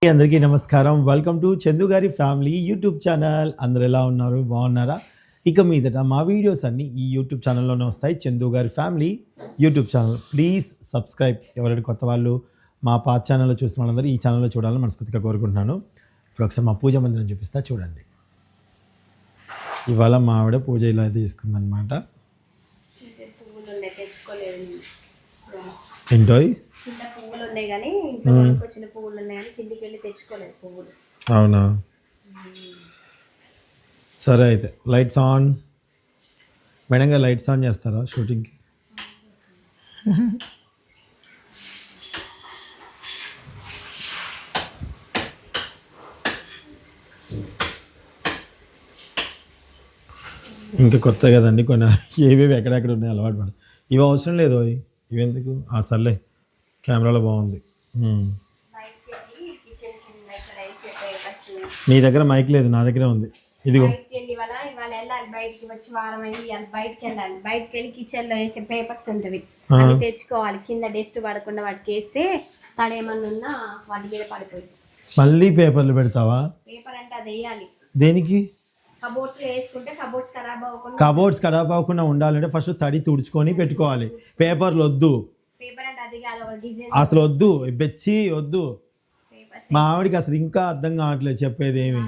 అందరికీ నమస్కారం. Welcome to Chandu గారి ఫ్యామిలీ యూట్యూబ్ ఛానల్. అందరు ఎలా ఉన్నారు? బాగున్నారా? ఇక మీదట మా వీడియోస్ అన్నీ ఈ యూట్యూబ్ ఛానల్లోనే వస్తాయి. చందు గారి family YouTube channel. Please subscribe. ఎవరైనా కొత్త వాళ్ళు మా పాత ఛానల్లో చూస్తున్న వాళ్ళందరూ ఈ ఛానల్లో చూడాలని మనస్ఫూర్తిగా కోరుకుంటున్నాను. ఇప్పుడు ఒకసారి మా పూజ మందిరం చూపిస్తా చూడండి. ఇవాళ మా ఆవిడ పూజ ఇలా తీసుకుందనమాట. ఏంటో పువ్వులు ఉన్నాయి కానీ ఇంట్లో వచ్చిన పువ్వులు ఉన్నాయి కానీ కిందికి వెళ్ళి తెచ్చుకోలేదు పువ్వులు. అవునా, సరే అయితే లైట్స్ ఆన్. మేడంగా లైట్స్ ఆన్ చేస్తారా షూటింగ్కి? ఇంకా కొత్త కదండి కొన్ని ఏవేవి ఎక్కడెక్కడ ఉన్నాయి అలవాటు పడ. ఇవి అవసరం లేదు, ఇవెందుకు? సర్లే, కెమెరాలో బాగుంది. నీ దగ్గర మైక్ లేదు, నా దగ్గర ఉంది. ఇదిగో బయటికి వచ్చి వారం అయింది, బయటకి వెళ్ళాలి. బయటకి వెళ్ళి కిచెన్ లో వేసే పేపర్స్ ఉంటవి అవి తెచ్చుకోవాలి. కింద డస్ట్ పడకుండా వాటికి వేస్తే తడేమన్నా ఉన్నా వాటి మీద పడిపోయింది. మళ్ళీ పేపర్లు పెడతావా? పేపర్ అంటే అది వేయాలి. దేనికి? కబోర్డ్స్ లో వేసుకుంటే కబోర్డ్స్ ఖరాబ్ అవ్వకుండా ఉండాలంటే ఫస్ట్ తడి తుడుచుకొని పెట్టుకోవాలి. పేపర్లు వద్దు, అసలు వద్దు, బెచ్చి వద్దు. మా ఆవిడికి అసలు ఇంకా అర్థం కావట్లేదు చెప్పేది ఏమి.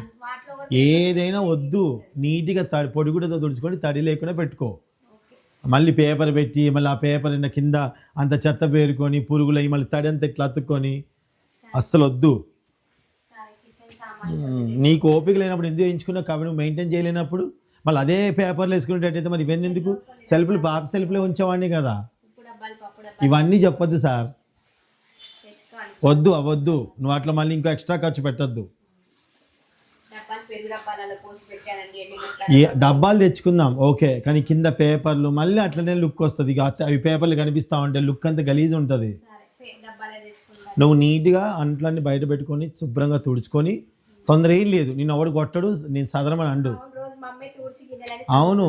ఏదైనా వద్దు, నీట్గా పొడిగుడ్డతో తుడుచుకొని తడి లేకుండా పెట్టుకో. మళ్ళీ పేపర్ పెట్టి మళ్ళీ ఆ పేపర్ కింద అంత చెత్త పేరుకొని పురుగులు అయ్యి మళ్ళీ తడి అంతా ఇట్లా అతుక్కొని అస్సలు వద్దు. నీకు ఓపిక లేనప్పుడు ఎందుకు వేయించుకున్నావు? కాబట్టి నువ్వు మెయింటైన్ చేయలేనప్పుడు మళ్ళీ అదే పేపర్లు వేసుకునేటట్టయితే మరి ఇవన్నీ ఎందుకు? సెల్ఫ్లు పాత సెల్ఫ్లే ఉంచేవాడిని కదా. ఇవన్నీ చెప్పొద్దు సార్, వద్దు అవద్దు. నువ్వు అట్లా మళ్ళీ ఇంకో ఎక్స్ట్రా ఖర్చు పెట్టద్దు. డబ్బాలు తెచ్చుకుందాం ఓకే, కానీ కింద పేపర్లు మళ్ళీ అట్లనే లుక్ వస్తుంది. అవి పేపర్లు కనిపిస్తా ఉంటే లుక్ అంతా గలీజ్ ఉంటుంది. నువ్వు నీట్గా అంట్లన్నీ బయట పెట్టుకొని శుభ్రంగా తుడుచుకొని, తొందర ఏం లేదు. నేను ఎవడు కొట్టడు, నేను సదరమని అండు. అవును,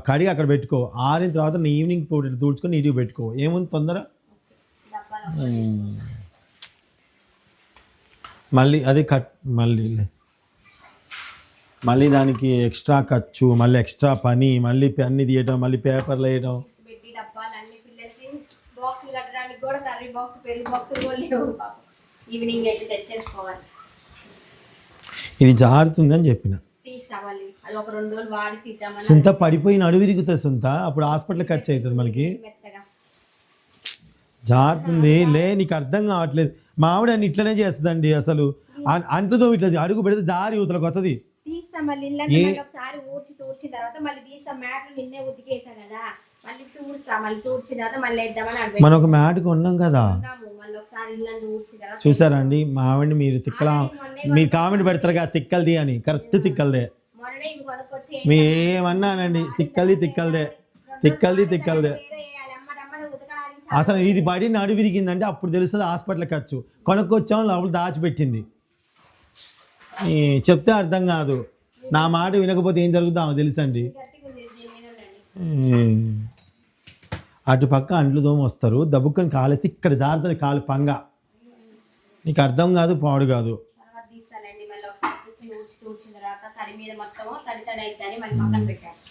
కడిగి అక్కడ పెట్టుకో. ఆరిన తర్వాత నీ ఈవినింగ్ పూట తుడుచుకొని నీట్గా పెట్టుకో. ఏముంది తొందర? మళ్ళీ అది మళ్ళీ దానికి ఎక్స్ట్రా ఖర్చు, మళ్ళీ ఎక్స్ట్రా పని, మళ్ళీ అన్ని తీయటం, మళ్ళీ పేపర్లు వేయటం. ఇది జారుతుందని చెప్పిన. సుంత పడిపోయిన అడుగు విరుగుతుంది సుంత, అప్పుడు హాస్పిటల్ ఖర్చు అవుతుంది మనకి. జారుతుంది లే, నీకు అర్థం కావట్లేదు. మా ఆవిడ అని ఇట్లనే చేస్తుందండి. అసలు అంట్లతో ఇట్లా అడుగు పెడితే జారి ఊతలకు వస్తుంది. మనం ఒక మ్యాట్ కొన్నాం కదా, చూసారండి మా ఆవిడని. మీరు తిక్కలా, మీరు కామెంట్ పెడతారు కదా తిక్కలది అని, కరెక్ట్ తిక్కలదే. మీ ఏమన్నానండి, తిక్కలదే. అసలు ఇది పడి నడు విరిగిందంటే అప్పుడు తెలుస్తుంది హాస్పిటల్ ఖర్చు. కొనుక్కొచ్చాము, లోపల దాచిపెట్టింది. చెప్తే అర్థం కాదు. నా మాట వినకపోతే ఏం జరుగుతామో తెలుసండి. అటు పక్క అంట్లు దోమ వస్తారు, దబ్బుకొని కాలేసి ఇక్కడ జారుతుంది కాలు పంగ. నీకు అర్థం కాదు, పాడు కాదు.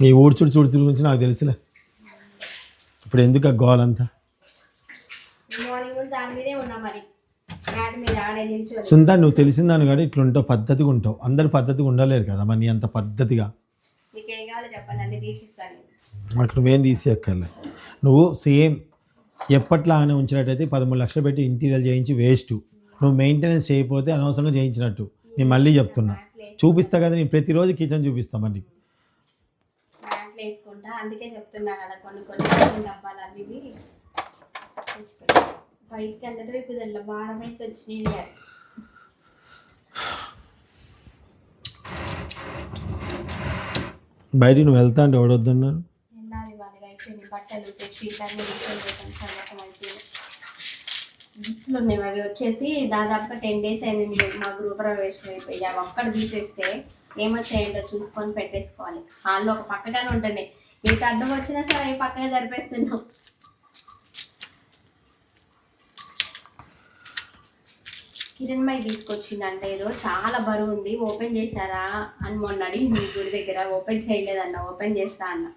ఈ ఊడ్చుడు గురించి నాకు తెలుసులే. ఇప్పుడు ఎందుకు ఆ గోలంతా? సుందా నువ్వు తెలిసిందాను కానీ ఇట్లా ఉంటావు, పద్ధతిగా ఉంటావు. అందరు పద్ధతిగా ఉండలేరు కదా, మరి నీ అంత పద్ధతిగా. అక్కడ నువ్వేం తీసేయక్కర్లే. నువ్వు సేమ్ ఎప్పట్లాగానే ఉంచినట్టయితే 13 లక్షలు పెట్టి ఇంటీరియర్ చేయించి వేస్ట్. నువ్వు మెయింటెనెన్స్ చేయకపోతే అనవసరంగా చేయించినట్టు. నేను మళ్ళీ చెప్తున్నా, చూపిస్తా కదా నేను ప్రతిరోజు కిచెన్ చూపిస్తా. మరి అందుకే చెప్తున్నా కదా, కొన్ని డబ్బాలు అవి బయటకి వెళ్ళడం కుదరలే. వారం అయితే వచ్చినాయి. బయటికి నువ్వు వెళ్తా అంటే ఎవడొద్దన్నారు? బట్టలు గిఫ్ట్లు ఉన్నాయి, అవి వచ్చేసి దాదాపుగా 10 days అయింది. మా గృహప్రవేశం అయిపోయి అవి ఒక్కడ తీసేస్తే ఏమొచ్చాయంటో చూసుకొని పెట్టేసుకోవాలి. హాల్లో ఒక పక్కగానే ఉంటుంది. మీకు అడ్డం వచ్చినా సరే అవి పక్కగా జరిపేస్తున్నాం. కిరణ్మయి తీసుకొచ్చిందంటే ఏదో చాలా బరువు ఉంది, ఓపెన్ చేశారా అని మొన్న అడిగింది గుడి దగ్గర. ఓపెన్ చేయలేదన్న, ఓపెన్ చేస్తా అన్న.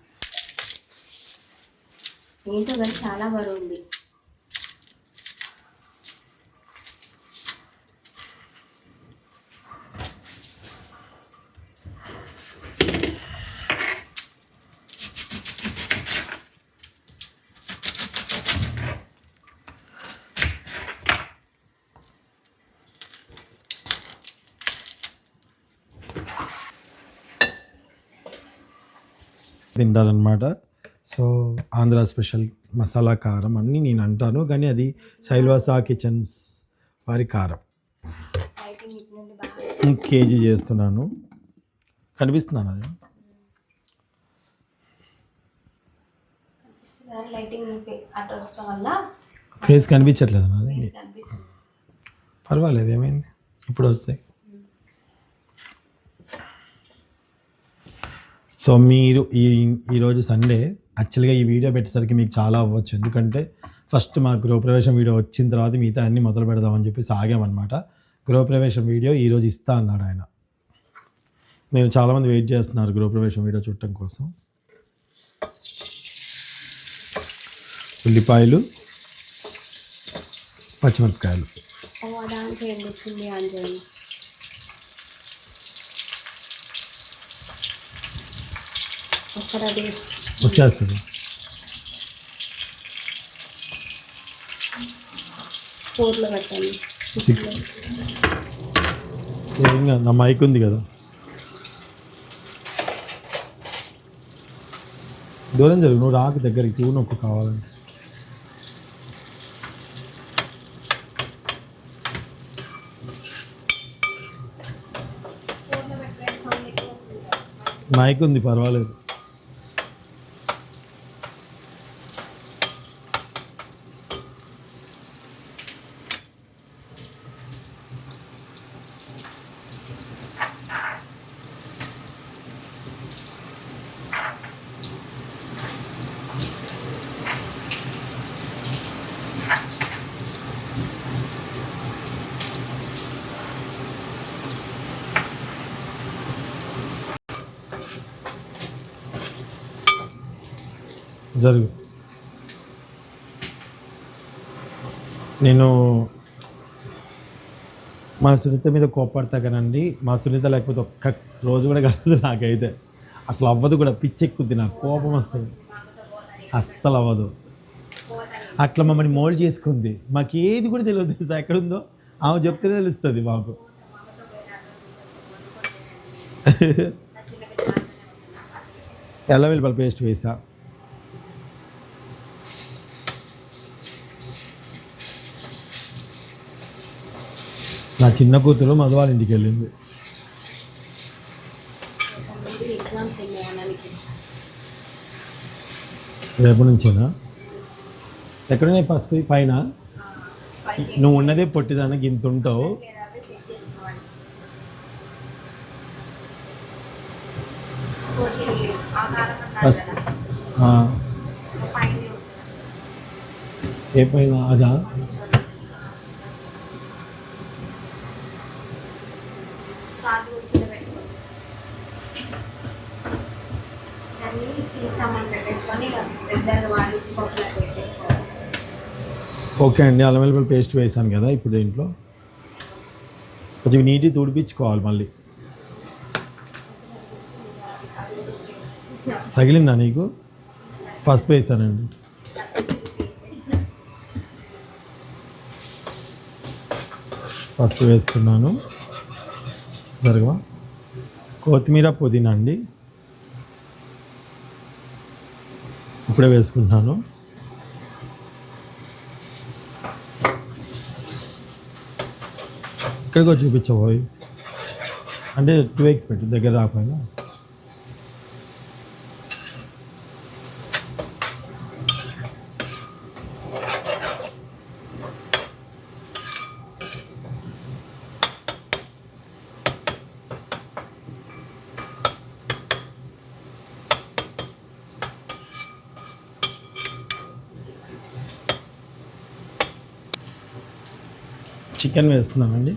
ఏంటో కానీ చాలా బరువు ఉంది. తింటారనమాట. సో ఆంధ్ర స్పెషల్ మసాలా కారం అన్నీ నేను అంటాను, కానీ అది శైల్వాస కిచెన్స్ వారి కారం. లైటింగ్ ఇటు నుండి బాగా కేజీ చేస్తున్నాను. కనిపిస్తున్నాను అది కనిపిస్తుంది. లైటింగ్ అటు వస్తడం వల్ల ఫేస్ కనిపించట్లేదు అది. face కనిపిస్తుంది. పర్వాలేదు, ఏమైంది, ఇప్పుడు వస్తాయి. సో మీరు ఈరోజు సండే యాక్చువల్గా ఈ వీడియో పెట్టేసరికి మీకు చాలా అవ్వచ్చు, ఎందుకంటే ఫస్ట్ మా గృహప్రవేశం వీడియో వచ్చిన తర్వాత మిగతా అన్నీ మొదలు పెడదామని చెప్పి సాగామన్నమాట. గృహప్రవేశం వీడియో ఈరోజు ఇస్తా అన్నాడు ఆయన. నేను చాలామంది వెయిట్ చేస్తున్నారు గృహప్రవేశం వీడియో చూడటం కోసం. ఉల్లిపాయలు, పచ్చిమిరపకాయలు. దాంట్లో ఎందుకుంది అంజలి? ఒక్కడది వచ్చేస్తుంది. ఫోర్లో పెట్టండి. 6 ఏం కాదు, నా మైక్ ఉంది కదా. దూరం జరుగు, నువ్వు రాకు దగ్గరికి, తీవు నొక్కు కావాలంటే. మైక్ ఉంది, పర్వాలేదు. జరుగు. నేను మా సునీత మీద కోప్పడతా కానండి, మా సునీత లేకపోతే ఒక్క రోజు కూడా కలదు నాకైతే. అసలు అవ్వదు కూడా, పిచ్చెక్కుద్ది, నాకు కోపం వస్తుంది, అస్సలు అవ్వదు. అట్లా మమ్మల్ని మోల్డ్ చేసుకుంది, మాకు ఏది కూడా తెలియదు తెలుసా ఎక్కడుందో, ఆమె చెప్తేనే తెలుస్తుంది మాకు. అల్లం వెల్లుల్లి పేస్ట్ వేసా. నా చిన్న కూతురు మధు వాళ్ళ ఇంటికి వెళ్ళింది. ఎగ్జామ్స్ ఉన్నాయడానికి రేపు నుంచేనా? ఎక్కడున్నాయి పసుపు పైన? నువ్వు ఉన్నదే పొట్టిదానికి ఇంత ఉంటావు. పసుపు ఏ పైన? అదా? ఓకే అండి, అల్లం వెల్లుల్లి పేస్ట్ వేసాను కదా ఇప్పుడు దీంట్లో. కొంచెం నీట్గా తుడిపించుకోవాలి మళ్ళీ. తగిలిందా నీకు? పసుపు వేసానండి. పసుపు వేసుకున్నాను. జరగవా? కొత్తిమీర, పుదీనా అండి ఇప్పుడే వేసుకుంటున్నాను. ఇక్కడికి వచ్చి చూపించబోయి అంటే 2x పెట్టు, దగ్గర రాకపోయినా. చికెన్ వేస్తున్నానండి.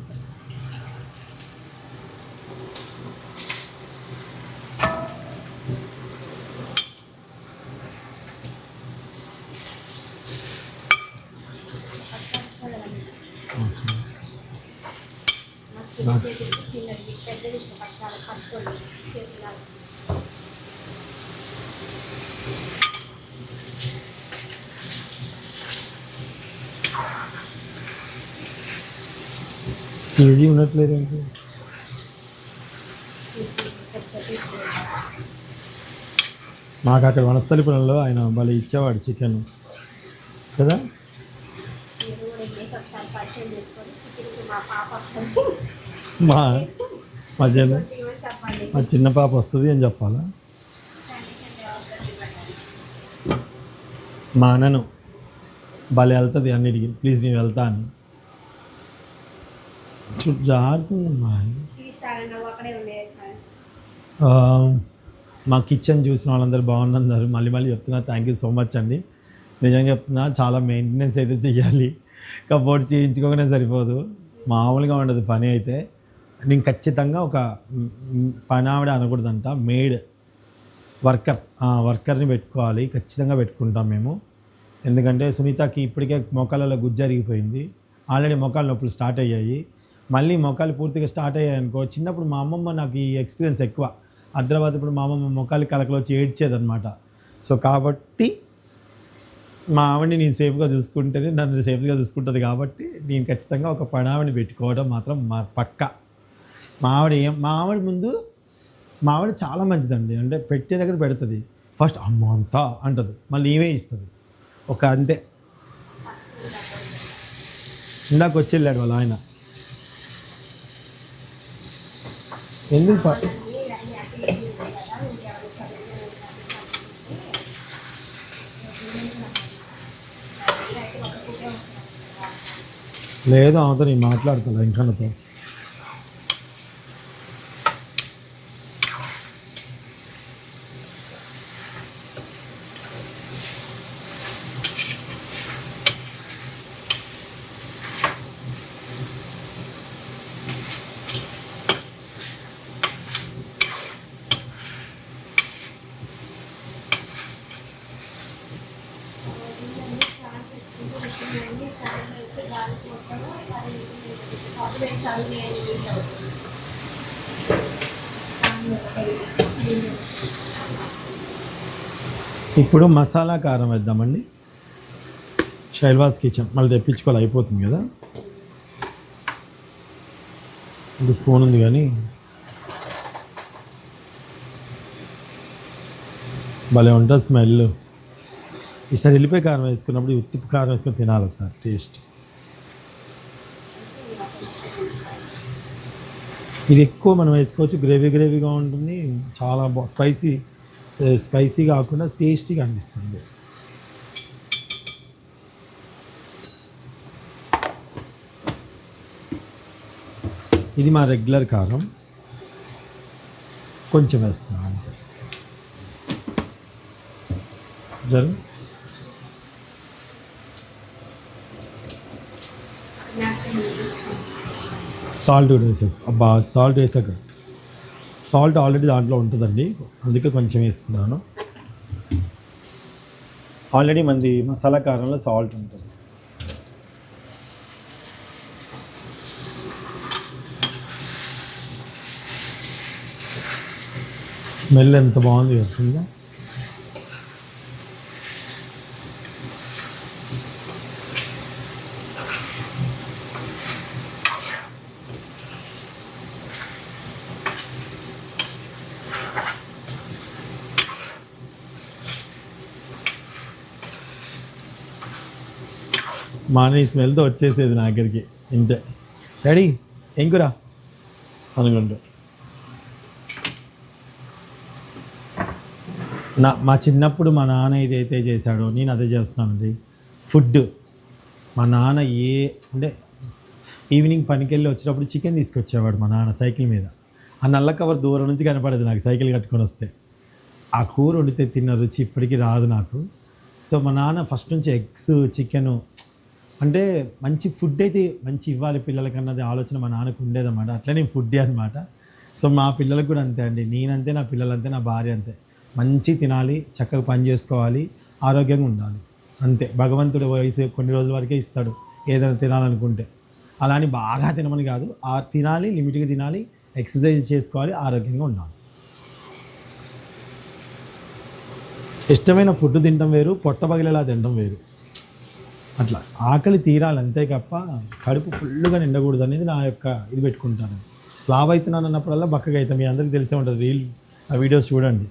కేజీ ఉండట్లేదేంటి? మాకు అక్కడ వనస్థలిపురంలో ఆయన భలే ఇచ్చేవాడు చికెన్ కదా. మా మా చిన్న మా చిన్న పాప వస్తుంది అని చెప్పాలా? మా అన్నను భలే వెళ్తుంది అన్నిటికీ, ప్లీజ్ నేను వెళ్తా అని జారుతుందమ్మా. మా కిచెన్ చూసిన వాళ్ళందరూ బాగున్నారు. మళ్ళీ మళ్ళీ చెప్తున్నా, థ్యాంక్ యూ సో మచ్ అండి. నిజంగా చెప్తున్నా, చాలా మెయింటెనెన్స్ అయితే చెయ్యాలి. కబోర్డ్ చేయించుకోగానే సరిపోదు, మామూలుగా ఉండదు పని అయితే. నేను ఖచ్చితంగా ఒక పని ఆవిడ అనకూడదంట, మేడ్ వర్కర్ని పెట్టుకోవాలి. ఖచ్చితంగా పెట్టుకుంటాం మేము. ఎందుకంటే సునీతకి ఇప్పటికే మోకాళ్ళలో గుజ్జు జరిగిపోయింది, ఆల్రెడీ మోకాళ్ళ నొప్పులు స్టార్ట్ అయ్యాయి. మళ్ళీ మోకాలు పూర్తిగా స్టార్ట్ అయ్యాయి అనుకో. చిన్నప్పుడు మా అమ్మమ్మ, నాకు ఈ ఎక్స్పీరియన్స్ ఎక్కువ, హైదరాబాద్ ఇప్పుడు మా అమ్మమ్మ మోకాలి కలకలు వచ్చి ఏడ్చేదనమాట. సో కాబట్టి మా ఆవిడని నేను సేఫ్గా చూసుకుంటేనే నన్ను సేఫ్గా చూసుకుంటుంది. కాబట్టి నేను ఖచ్చితంగా ఒక పనావిని పెట్టుకోవడం మాత్రం మా పక్క. మా ఆవిడ ముందు మా ఆవిడ చాలా మంచిదండి. అంటే పెట్టే దగ్గర పెడుతుంది, ఫస్ట్ అమ్మ అంతా అంటుంది, మళ్ళీ ఏమే ఇస్తుంది ఒక అంతే. ఇందాక వచ్చి వెళ్ళాడు వాళ్ళ ఆయన. ఎందుకు లేదు ఆమెతో నేను మాట్లాడుతున్నా ఇంకనతో. ఇప్పుడు మసాలా కారం వేద్దామండి. శైల్వాస్ కిచెన్ మళ్ళీ తెప్పించుకోవాలి, అయిపోతుంది కదా. ఇంత స్పూన్ ఉంది కానీ భలే ఉంటుంది స్మెల్. ఈసారి వెళ్ళిపోయి కారం వేసుకున్నప్పుడు ఉత్తి కారం వేసుకొని తినాలి ఒకసారి, టేస్ట్. ఇది ఎక్కువ మనం వేసుకోవచ్చు, గ్రేవీగా ఉంటుంది, చాలా స్పైసీ కాకుండా టేస్టీగా అనిపిస్తుంది. ఇది మా రెగ్యులర్ కారం, కొంచెం వేస్తున్నాం అంతే. జరుగు సాల్ట్ కూడా వేసేస్తాం. అబ్బా సాల్ట్ వేసాక, సాల్ట్ ఆల్రెడీ దాంట్లో ఉంటుందండి, అందుకే కొంచెం వేసుకున్నాను. ఆల్రెడీ మంది మసాలా కారంలో సాల్ట్ ఉంటుంది. స్మెల్ ఎంత బాగుంది వస్తుందా. మానే స్మెల్తో వచ్చేసేది నా దగ్గరికి, ఇంతే. డాడీ ఏం కూర అనుకుంటా. మా చిన్నప్పుడు మా నాన్న ఏదైతే చేశాడో నేను అదే చేస్తున్నానండి. ఫుడ్ మా నాన్న అంటే ఈవినింగ్ పనికి వెళ్ళి వచ్చినప్పుడు చికెన్ తీసుకొచ్చేవాడు మా నాన్న సైకిల్ మీద. ఆ నల్ల కవర్ దూరం నుంచి కనపడేది నాకు, సైకిల్ కట్టుకొని వస్తే. ఆ కూర వండితే తిన్న రుచి ఇప్పటికీ రాదు నాకు. సో మా నాన్న ఫస్ట్ నుంచి ఎగ్స్ చికెను అంటే మంచి ఫుడ్ అయితే మంచి ఇవ్వాలి పిల్లలకి అన్నది ఆలోచన మా నాన్నకు ఉండేదన్నమాట. అట్లనే నేను ఫుడ్డే అనమాట. సో మా పిల్లలకు కూడా అంతే అండి. నేనంతే, నా పిల్లలంతే, నా భార్య అంతే. మంచి తినాలి, చక్కగా పని చేసుకోవాలి, ఆరోగ్యంగా ఉండాలి అంతే. భగవంతుడు వయసు కొన్ని రోజుల వరకే ఇస్తాడు ఏదైనా తినాలనుకుంటే. అలా అని బాగా తినమని కాదు, తినాలి, లిమిట్గా తినాలి, ఎక్సర్సైజ్ చేసుకోవాలి, ఆరోగ్యంగా ఉండాలి. ఇష్టమైన ఫుడ్ తినడం వేరు, పొట్ట పగిలేలా తినడం వేరు. అట్లా ఆకలి తీరాలి అంతే తప్ప కడుపు ఫుల్గా నిండకూడదు అనేది నా యొక్క ఇది పెట్టుకుంటాను. లావ్ అవుతున్నాను అన్నప్పుడల్లా బక్కగా అవుతాం. మీ అందరికీ తెలిసే ఉంటుంది, ఆ వీడియోస్ చూడండి.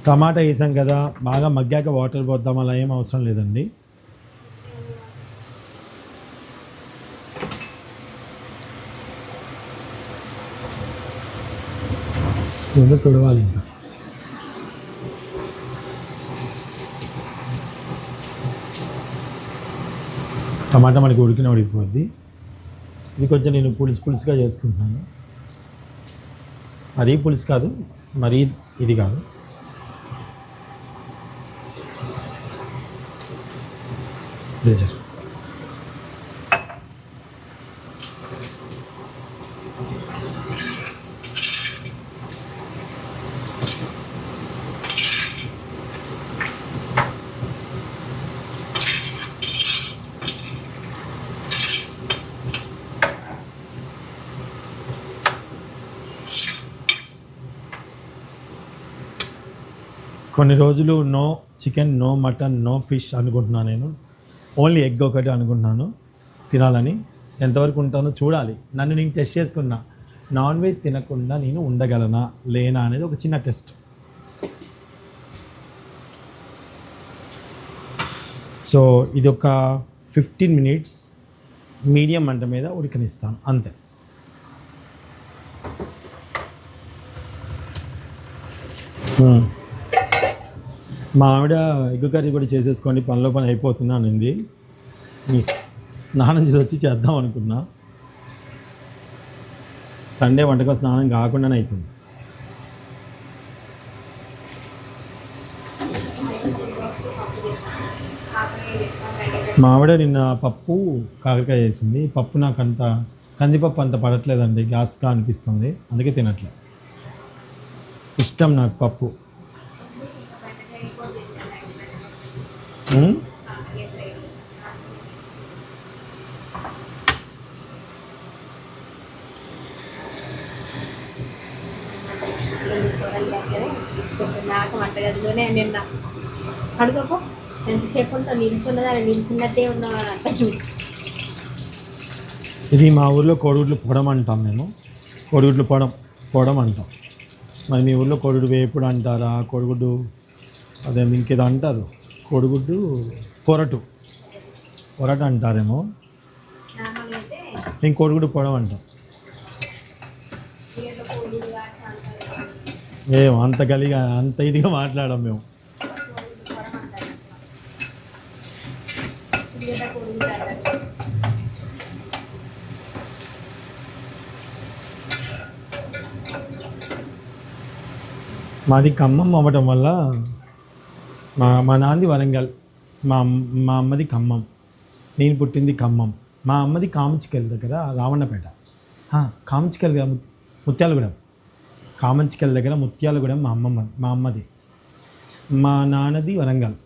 టమాటా వేసాం కదా, బాగా మగ్గాక వాటర్ పోద్దాం, అలా ఏం అవసరం లేదండి. ముందు తుడవాలి ఇంకా. టమాటా మనకి ఉడికిపోద్ది. ఇది కొంచెం నేను పులుసుగా చేసుకుంటున్నాను. మరీ పులుసు కాదు, మరీ ఇది కాదు. లేజర్ కొన్ని రోజులు no chicken, no mutton, no fish అనుకుంటున్నాను. నేను ఓన్లీ ఎగ్ ఒకటి అనుకుంటున్నాను తినాలని. ఎంతవరకు ఉంటానో చూడాలి. నన్ను నేను టెస్ట్ చేసుకున్నా, నాన్ వెజ్ తినకుండా నేను ఉండగలనా లేనా అనేది ఒక చిన్న టెస్ట్. సో ఇది ఒక 15 minutes మీడియం మంట మీద ఉడకనిస్తాను అంతే. మా ఆవిడ ఎగ్ కర్రీ కూడా చేసేసుకోండి, పనిలో పని అయిపోతుందా అనింది. మీ స్నానం చేసి వచ్చి చేద్దాం అనుకున్నా. సండే వంటకం స్నానం కాకుండానే అవుతుంది. మా ఆవిడ నిన్న పప్పు కాకరకాయ చేసింది. పప్పు నాకు అంత కందిపప్పు అంత పడట్లేదండి, గ్యాస్గా అనిపిస్తుంది, అందుకే తినట్లేదు. ఇష్టం నాకు పప్పు. నాకు వంటగదిలోనే నిన్న అడుగపో ఎంతసేపు ఉంటా, నిలుచున్నదాన్ని నిలుచున్నట్టే ఉన్నా. ఇది మా ఊర్లో కోడిగుడ్లు పొడం అంటాం మేము. కోడిగుడ్లు పొడం అంటాం. మరి మీ ఊర్లో కోడిగుడ్డు వేపుడు అంటారా, కోడిగుడ్డు అదే ఇంకేదో అంటారు, కోడిగుడ్డు పొరటు అంటారేమో. మేము కోడిగుడ్డు పొడం అంటాం. ఏమో అంత గలిగా అంత ఇదిగా మాట్లాడాం మేము. మాది ఖమ్మం అవ్వటం వల్ల మా నాన్నది వరంగల్, మా అమ్మది ఖమ్మం, నేను పుట్టింది ఖమ్మం. మా అమ్మది కామంచికల్ దగ్గర రావణపేట, కామంచికల్ ముత్యాలగూడెం, కామంచికల్ దగ్గర ముత్యాలగూడెం మా అమ్మది. మా నాన్నది వరంగల్,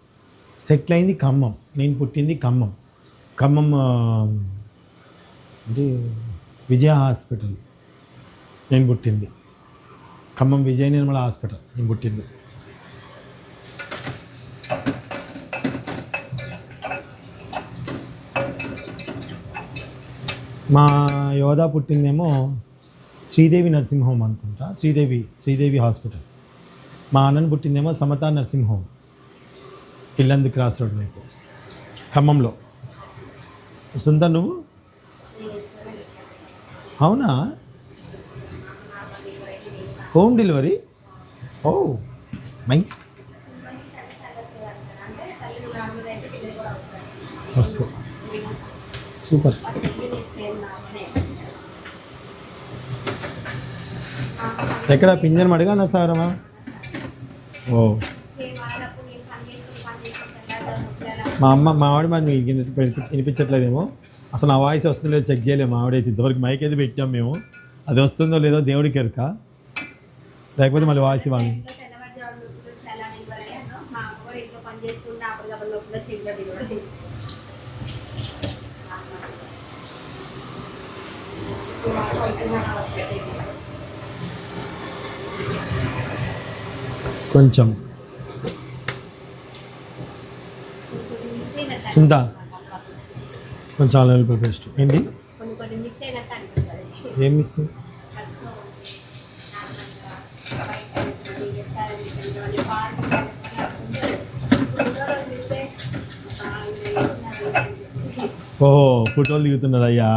సెటిల్ అయింది ఖమ్మం, నేను పుట్టింది ఖమ్మం. ఖమ్మం అంటే విజయ హాస్పిటల్ నేను పుట్టింది. ఖమ్మం విజయ నిర్మల హాస్పిటల్ నేను పుట్టింది. మా యోధా పుట్టిందేమో శ్రీదేవి నర్సింగ్ హోమ్ అనుకుంటా, శ్రీదేవి హాస్పిటల్. మా అన్నని పుట్టిందేమో Samata nursing home, Yellandu cross road వైపు, ఖమ్మంలో. సుంద నువ్వు? అవునా, హోమ్ డెలివరీ? Oh nice. పసుపు సూపర్. ఎక్కడ పింజన్ అడిగా సారమా? ఓ మా ఆవిడ మరి మీకు వినిపించట్లేదేమో, అసలు నా వాయిస్ వస్తుందో లేదో చెక్ చేయలేము. మా ఆవిడైతే ఇంతవరకు మైక్ అయితే పెట్టాం మేము, అది వస్తుందో లేదో దేవుడికి ఎరుక, లేకపోతే మళ్ళీ వాయిస్ ఇవ్వాలి. కొంచెం చింత, కొంచెం అల్లం వెల్లుల్లి పేస్ట్. ఏంటి ఏం మిస్? ఓహో ఫోటోలు దిగుతున్నారు అయ్యా.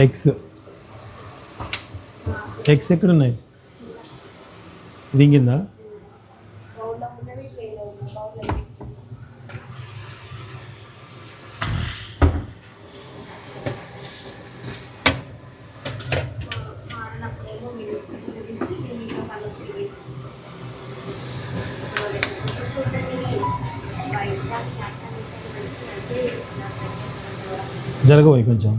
ఎగ్స్ ఎక్కడున్నాయి? దిగిందా? జరగబోయి కొంచెం.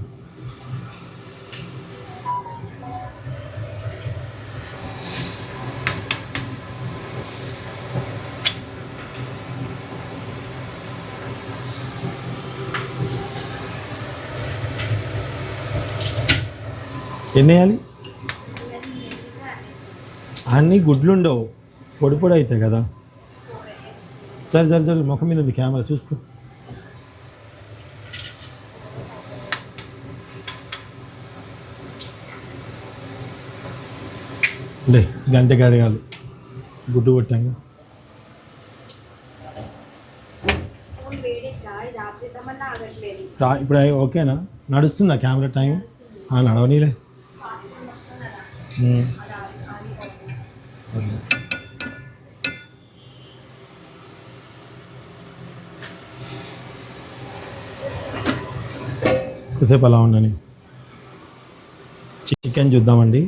ఎన్ని వేయాలి? అన్నీ గుడ్లు ఉండవు, పొడి పొడి అవుతాయి కదా. సరే సరే సరే, ముఖం మీద ఉంది కెమెరా, చూసుకో. లే గంట కడగాలి, గుడ్డు కొట్టాక. ఇప్పుడు ఓకేనా? నడుస్తుందా కెమెరా టైం? నడవనీలే. కొద్దిసేపు అలా ఉండని. చికెన్ చూద్దామండి.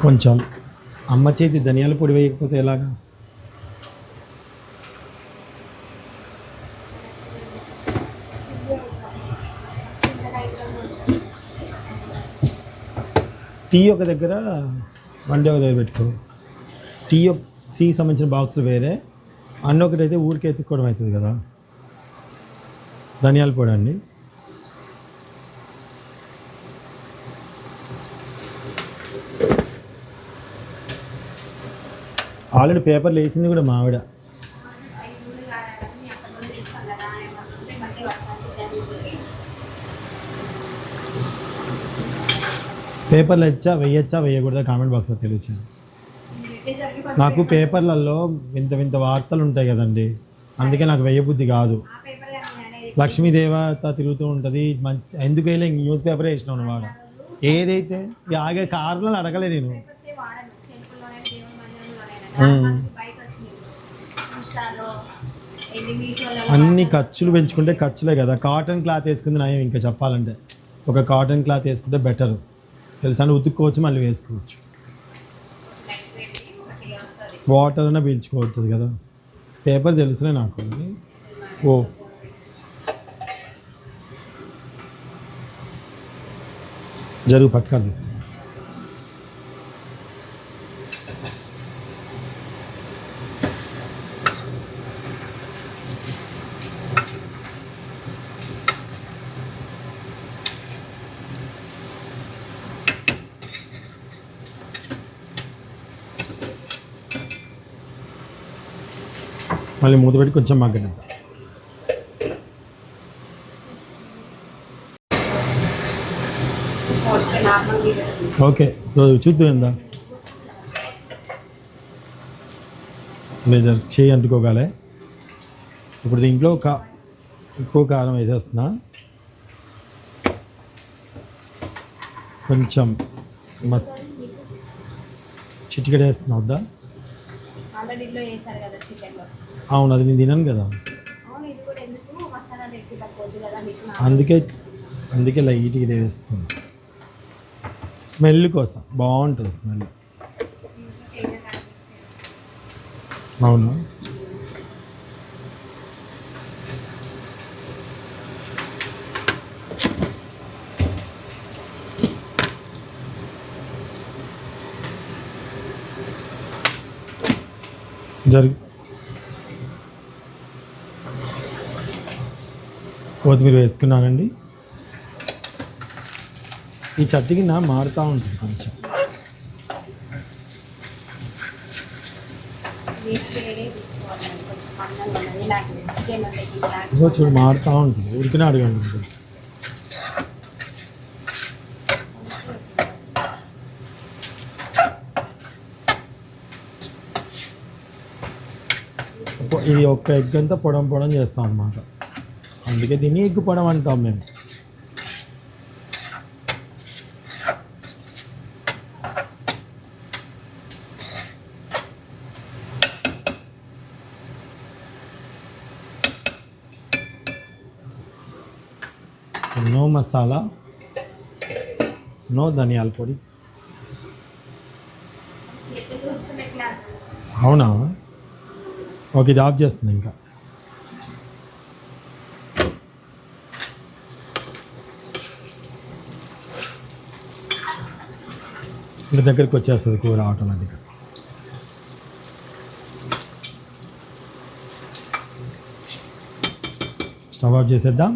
కొంచెం అమ్మ చేతి ధనియాల పొడి వేయకపోతే ఎలాగా? టీ ఒక దగ్గర, వండే ఒక దగ్గర పెట్టుకో. టీకి సంబంధించిన బాక్స్ వేరే, అన్న ఒకటైతే ఊరికి ఎత్తుక్కోవడం అవుతుంది కదా. ధనియాల పొడి అండి. ఆల్రెడీ పేపర్లు వేసింది కూడా మా ఆవిడ. పేపర్లు వేయచ్చా వేయకూడదా కామెంట్ బాక్స్లో తెలియచ్చు. నాకు పేపర్లలో వింత వింత వార్తలు ఉంటాయి కదండి, అందుకే నాకు వేయబుద్ధి కాదు. లక్ష్మీదేవత తిరుగుతూ ఉంటుంది, మంచి ఎందుకు వేయలే న్యూస్ పేపరే వేసినాను వాడు. ఏదైతే ఆగే కారణాలు అడగలే నేను. అన్ని ఖర్చులు పెంచుకుంటే ఖర్చులే కదా. కాటన్ క్లాత్ వేసుకుంది నయం, ఇంకా చెప్పాలంటే ఒక కాటన్ క్లాత్ వేసుకుంటే బెటర్ తెలుసా. అని ఉతుక్కోవచ్చు, మళ్ళీ వేసుకోవచ్చు. వాటర్ అయినా పీల్చుకోవద్దు కదా. పేపర్ తెలుసులే నాకు. ఓ జరుగు పట్టుకాలు తీసుకుని. మళ్ళీ మూత పెట్టి కొంచెం మగ్గనిద్దాం. ఓకే చూద్దాం. లేజర్ చేయి అంటుకోగాలే. ఇప్పుడు దీంట్లో ఉప్పు కారం వేసేస్తున్నా, కొంచెం చిటికెడ వేస్తున్నా వద్దా? అవును, అది నేను తినను కదా, అందుకే లైట్గా ఇది వేస్తుంది, స్మెల్ కోసం బాగుంటుంది స్మెల్. అవును, కొత్తిమీర వేసుకున్నానండి. ఈ చట్నీకి మారుతూ ఉంటుంది కొంచెం. చూడు మారుతూ ఉంటుంది, ఉడికిన అడగండి ఉంటుంది. ఇది ఒక్క ఎగ్ అంతా పొడం చేస్తాం అన్నమాట, అందుకే దీన్ని ఎగ్గు పొడం అంటాం మేము. నో మసాలా, నో ధనియాల పొడి. అవునా, ఓకే, ఇది ఆఫ్ చేస్తుంది. ఇంకా దగ్గరికి వచ్చేస్తుంది కూర ఆటోమేటిక్గా. స్టవ్ ఆఫ్ చేసేద్దాం.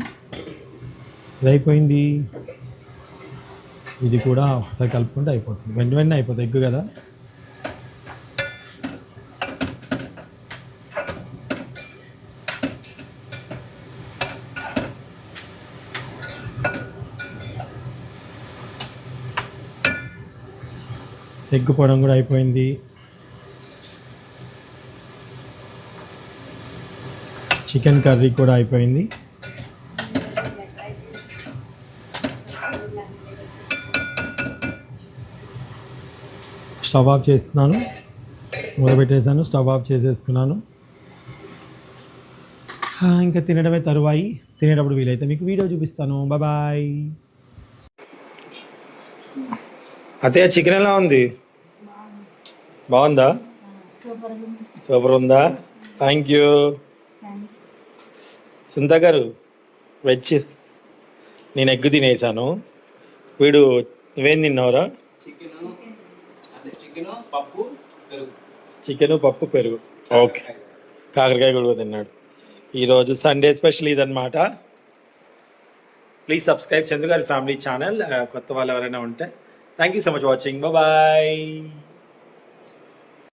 ఇది అయిపోయింది. ఇది కూడా ఒకసారి కలుపుకుంటే అయిపోతుంది, వెంటనే అయిపోతుంది, ఎగ్ కదా. ఎగ్ పొడం కూడా అయిపోయింది. చికెన్ కర్రీ కూడా అయిపోయింది. స్టవ్ ఆఫ్ చేస్తున్నాను, మూత పెట్టేసాను, స్టవ్ ఆఫ్ చేసేసుకున్నాను. ఇంకా తినడమే తరువాయి. తినేటప్పుడు వీలైతే మీకు వీడియో చూపిస్తాను. బాయ్. అతే చికెన్ ఎలా ఉంది? బాగుందా? సూపర్ ఉందా? Thank you. సుంత గారు వెజ్, నేను ఎగ్ తినేసాను. వీడు నువ్వేం తిన్నావురా? చికెను పప్పు పెరుగు. ఓకే, కాకరకాయ కూడా తిన్నాడు. ఈరోజు సండే స్పెషల్ ఇదన్నమాట. ప్లీజ్ సబ్స్క్రైబ్ చందు గారి ఫ్యామిలీ ఛానల్, కొత్త వాళ్ళు ఎవరైనా ఉంటే. Thank you so much watching. Bye.